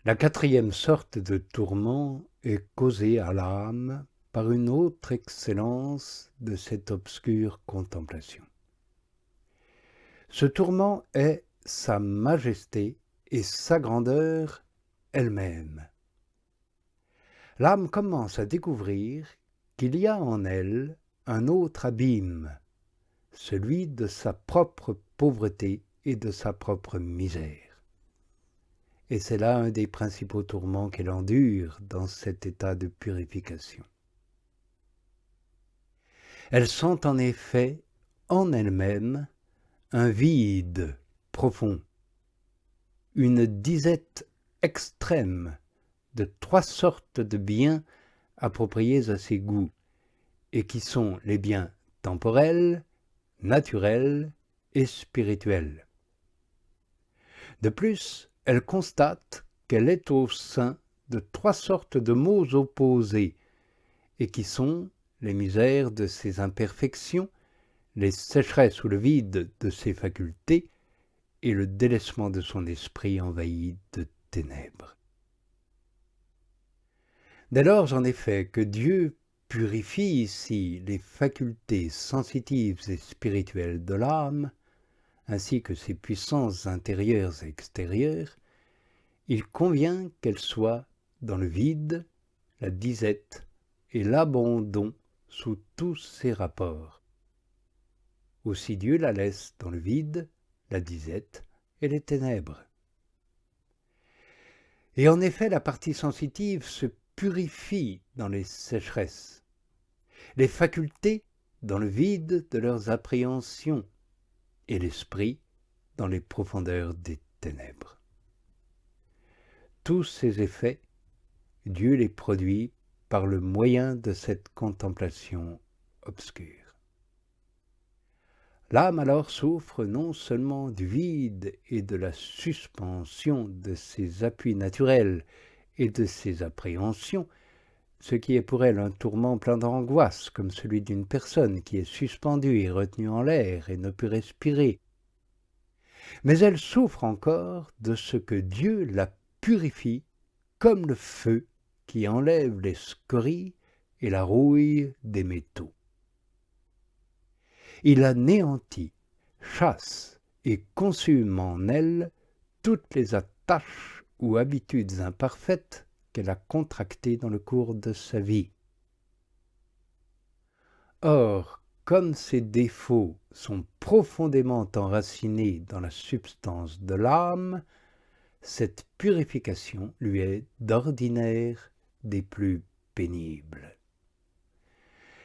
La quatrième sorte de tourment est causée à l'âme par une autre excellence de cette obscure contemplation. Ce tourment est sa majesté et sa grandeur elle-même. L'âme commence à découvrir qu'il y a en elle un autre abîme, celui de sa propre pauvreté et de sa propre misère. Et c'est là un des principaux tourments qu'elle endure dans cet état de purification. Elle sent en effet en elle-même un vide profond, une disette extrême de 3 sortes de biens appropriés à ses goûts, et qui sont les biens temporels, naturels et spirituels. De plus, elle constate qu'elle est au sein de 3 sortes de maux opposés, et qui sont les misères de ses imperfections, les sécheresses ou le vide de ses facultés, et le délaissement de son esprit envahi de ténèbres. Dès lors, en effet, que Dieu purifie ici les facultés sensitives et spirituelles de l'âme, ainsi que ses puissances intérieures et extérieures, il convient qu'elle soit dans le vide, la disette et l'abandon sous tous ses rapports. Aussi Dieu la laisse dans le vide, la disette et les ténèbres. Et en effet, la partie sensitive se purifie dans les sécheresses, les facultés dans le vide de leurs appréhensions et l'esprit dans les profondeurs des ténèbres. Tous ces effets, Dieu les produit par le moyen de cette contemplation obscure. L'âme alors souffre non seulement du vide et de la suspension de ses appuis naturels et de ses appréhensions, ce qui est pour elle un tourment plein d'angoisse, comme celui d'une personne qui est suspendue et retenue en l'air et ne peut respirer. Mais elle souffre encore de ce que Dieu la purifie comme le feu qui enlève les scories et la rouille des métaux. Il anéantit, chasse et consume en elle toutes les attaches ou habitudes imparfaites qu'elle a contractées dans le cours de sa vie. Or, comme ces défauts sont profondément enracinés dans la substance de l'âme, cette purification lui est d'ordinaire des plus pénibles.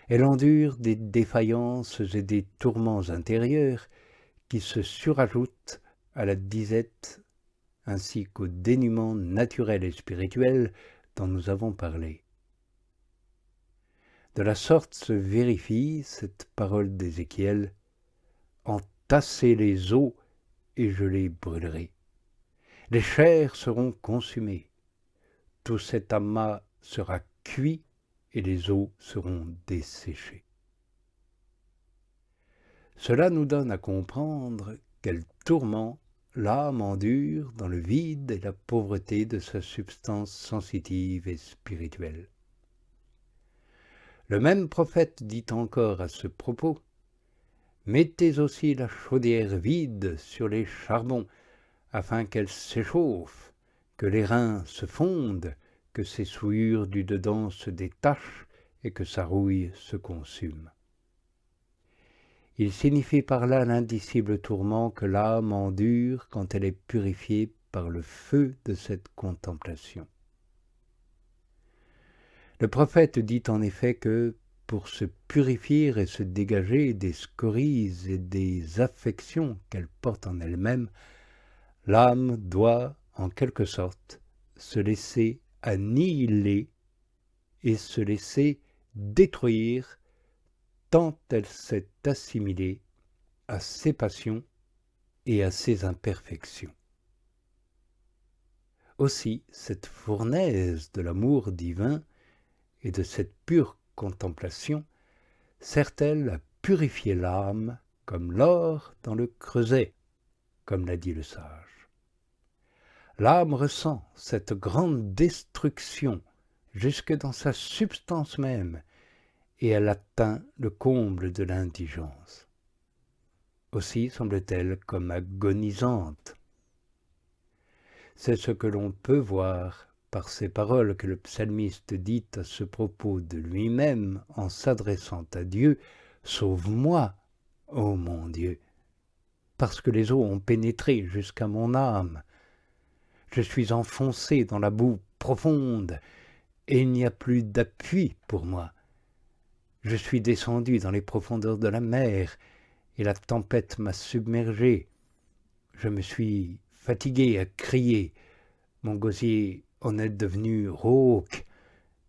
Elle endure des défaillances et des tourments intérieurs qui se surajoutent à la disette ainsi qu'au dénuement naturel et spirituel dont nous avons parlé. De la sorte se vérifie cette parole d'Ézéchiel « Entassez les eaux et je les brûlerai. Les chairs seront consumées. Tout cet amas sera cuit et les eaux seront desséchées. » Cela nous donne à comprendre quel tourment l'âme endure dans le vide et la pauvreté de sa substance sensitive et spirituelle. Le même prophète dit encore à ce propos « Mettez aussi la chaudière vide sur les charbons, afin qu'elle s'échauffe, que les reins se fondent, que ses souillures du dedans se détachent et que sa rouille se consume. » Il signifie par là l'indicible tourment que l'âme endure quand elle est purifiée par le feu de cette contemplation. Le prophète dit en effet que, pour se purifier et se dégager des scories et des affections qu'elle porte en elle-même, l'âme doit, en quelque sorte, se laisser annihiler et se laisser détruire tant elle s'est assimilée à ses passions et à ses imperfections. Aussi, cette fournaise de l'amour divin et de cette pure contemplation sert-elle à purifier l'âme comme l'or dans le creuset, comme l'a dit le sage. L'âme ressent cette grande destruction jusque dans sa substance même, et elle atteint le comble de l'indigence. Aussi semble-t-elle comme agonisante. C'est ce que l'on peut voir par ces paroles que le psalmiste dit à ce propos de lui-même en s'adressant à Dieu: « Sauve-moi, ô mon Dieu, parce que les eaux ont pénétré jusqu'à mon âme. Je suis enfoncé dans la boue profonde, et il n'y a plus d'appui pour moi. Je suis descendu dans les profondeurs de la mer, et la tempête m'a submergé. Je me suis fatigué à crier, mon gosier en est devenu rauque,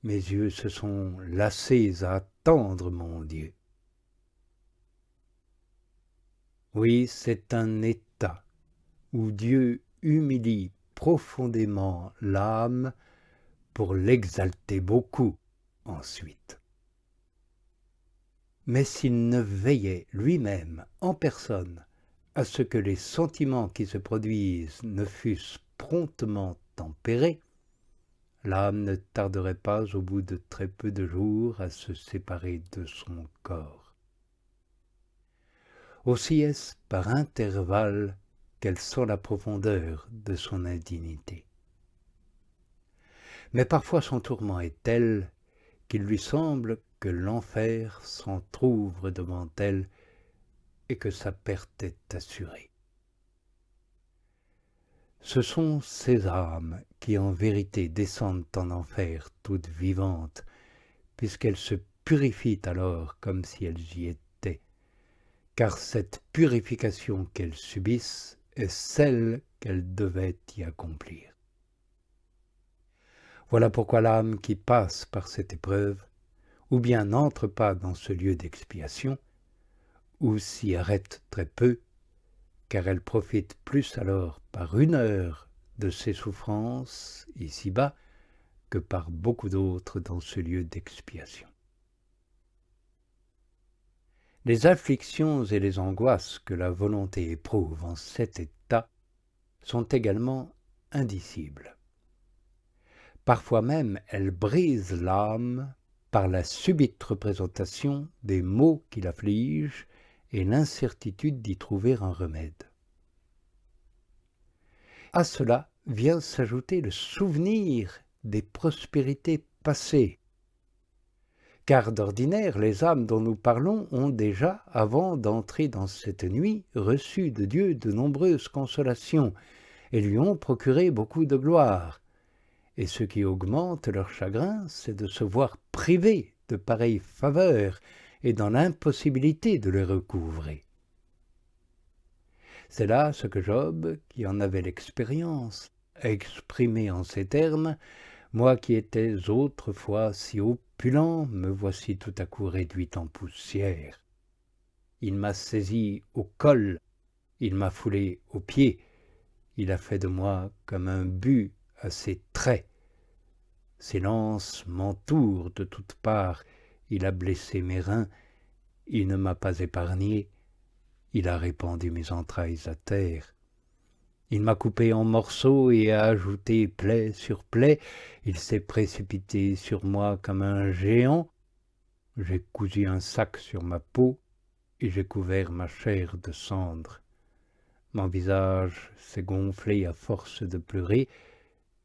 mes yeux se sont lassés à attendre mon Dieu. » Oui, c'est un état où Dieu humilie profondément l'âme pour l'exalter beaucoup ensuite. Mais s'il ne veillait lui-même en personne à ce que les sentiments qui se produisent ne fussent promptement tempérés, l'âme ne tarderait pas au bout de très peu de jours à se séparer de son corps. Aussi est-ce par intervalles qu'elle sent la profondeur de son indignité. Mais parfois son tourment est tel qu'il lui semble que l'enfer s'entr'ouvre devant elle et que sa perte est assurée. Ce sont ces âmes qui en vérité descendent en enfer toutes vivantes, puisqu'elles se purifient alors comme si elles y étaient, car cette purification qu'elles subissent est celle qu'elles devaient y accomplir. Voilà pourquoi l'âme qui passe par cette épreuve, ou bien n'entre pas dans ce lieu d'expiation, ou s'y arrête très peu, car elle profite plus alors par une heure de ses souffrances ici-bas que par beaucoup d'autres dans ce lieu d'expiation. Les afflictions et les angoisses que la volonté éprouve en cet état sont également indicibles. Parfois même, elles brisent l'âme par la subite représentation des maux qui l'affligent et l'incertitude d'y trouver un remède. À cela vient s'ajouter le souvenir des prospérités passées, car d'ordinaire les âmes dont nous parlons ont déjà, avant d'entrer dans cette nuit, reçu de Dieu de nombreuses consolations et lui ont procuré beaucoup de gloire. Et ce qui augmente leur chagrin, c'est de se voir privés de pareilles faveurs et dans l'impossibilité de les recouvrer. C'est là ce que Job, qui en avait l'expérience, a exprimé en ces termes: « Moi qui étais autrefois si opulent, me voici tout à coup réduit en poussière. Il m'a saisi au col, il m'a foulé aux pieds, il a fait de moi comme un but à ses traits. Ses lances m'entourent de toutes parts, il a blessé mes reins, il ne m'a pas épargné, il a répandu mes entrailles à terre. Il m'a coupé en morceaux et a ajouté plaie sur plaie, il s'est précipité sur moi comme un géant. J'ai cousu un sac sur ma peau et j'ai couvert ma chair de cendres. Mon visage s'est gonflé à force de pleurer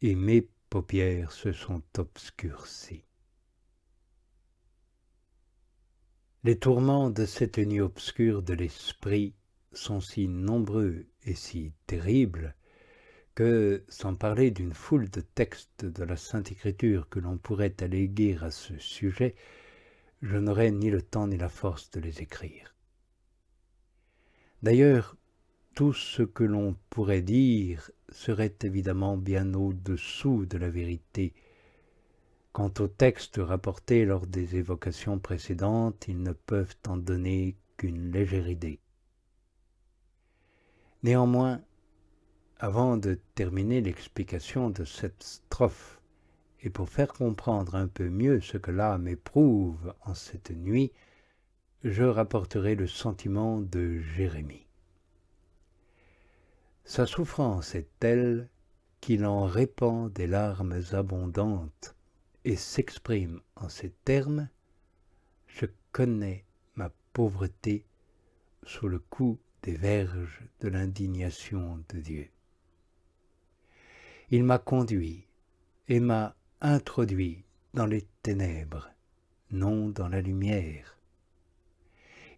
et mes paupières se sont obscurcies. » Les tourments de cette nuit obscure de l'esprit sont si nombreux et si terribles que, sans parler d'une foule de textes de la Sainte Écriture que l'on pourrait alléguer à ce sujet, je n'aurai ni le temps ni la force de les écrire. D'ailleurs, tout ce que l'on pourrait dire serait évidemment bien au-dessous de la vérité. Quant aux textes rapportés lors des évocations précédentes, ils ne peuvent en donner qu'une légère idée. Néanmoins, avant de terminer l'explication de cette strophe, et pour faire comprendre un peu mieux ce que l'âme éprouve en cette nuit, je rapporterai le sentiment de Jérémie. Sa souffrance est telle qu'il en répand des larmes abondantes et s'exprime en ces termes, je connais ma pauvreté sous le coup des verges de l'indignation de Dieu. Il m'a conduit et m'a introduit dans les ténèbres, non dans la lumière.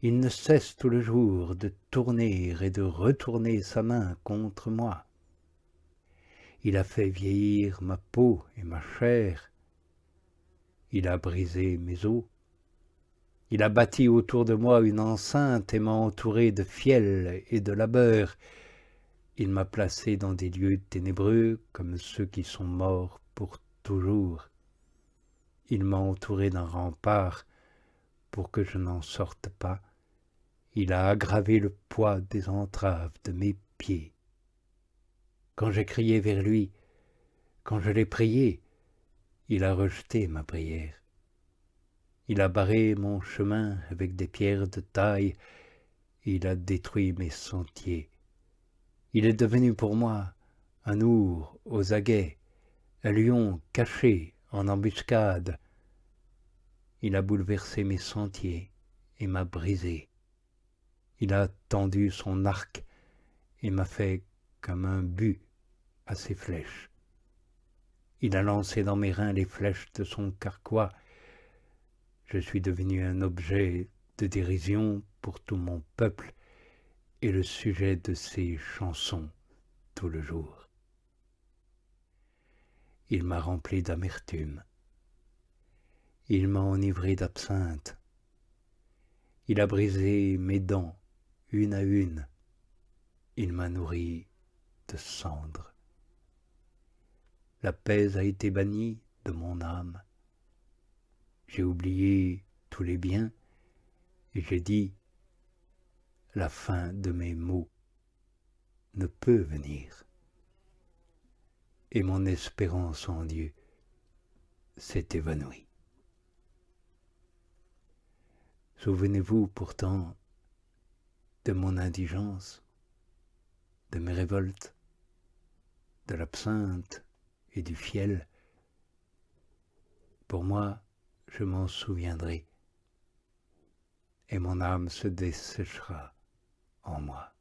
Il ne cesse tout le jour de tourner et de retourner sa main contre moi. Il a fait vieillir ma peau et ma chair. Il a brisé mes os. Il a bâti autour de moi une enceinte et m'a entouré de fiel et de labeur. Il m'a placé dans des lieux ténébreux comme ceux qui sont morts pour toujours. Il m'a entouré d'un rempart pour que je n'en sorte pas. Il a aggravé le poids des entraves de mes pieds. Quand j'ai crié vers lui, quand je l'ai prié, il a rejeté ma prière. Il a barré mon chemin avec des pierres de taille, il a détruit mes sentiers. Il est devenu pour moi un ours aux aguets, un lion caché en embuscade. Il a bouleversé mes sentiers et m'a brisé. Il a tendu son arc et m'a fait comme un but à ses flèches. Il a lancé dans mes reins les flèches de son carquois. Je suis devenu un objet de dérision pour tout mon peuple et le sujet de ses chansons tout le jour. Il m'a rempli d'amertume. Il m'a enivré d'absinthe. Il a brisé mes dents une à une. Il m'a nourri de cendres. La paix a été bannie de mon âme. J'ai oublié tous les biens et j'ai dit, la fin de mes maux ne peut venir. Et mon espérance en Dieu s'est évanouie. Souvenez-vous pourtant de mon indigence, de mes révoltes, de l'absinthe et du fiel. Pour moi, je m'en souviendrai, et mon âme se desséchera en moi.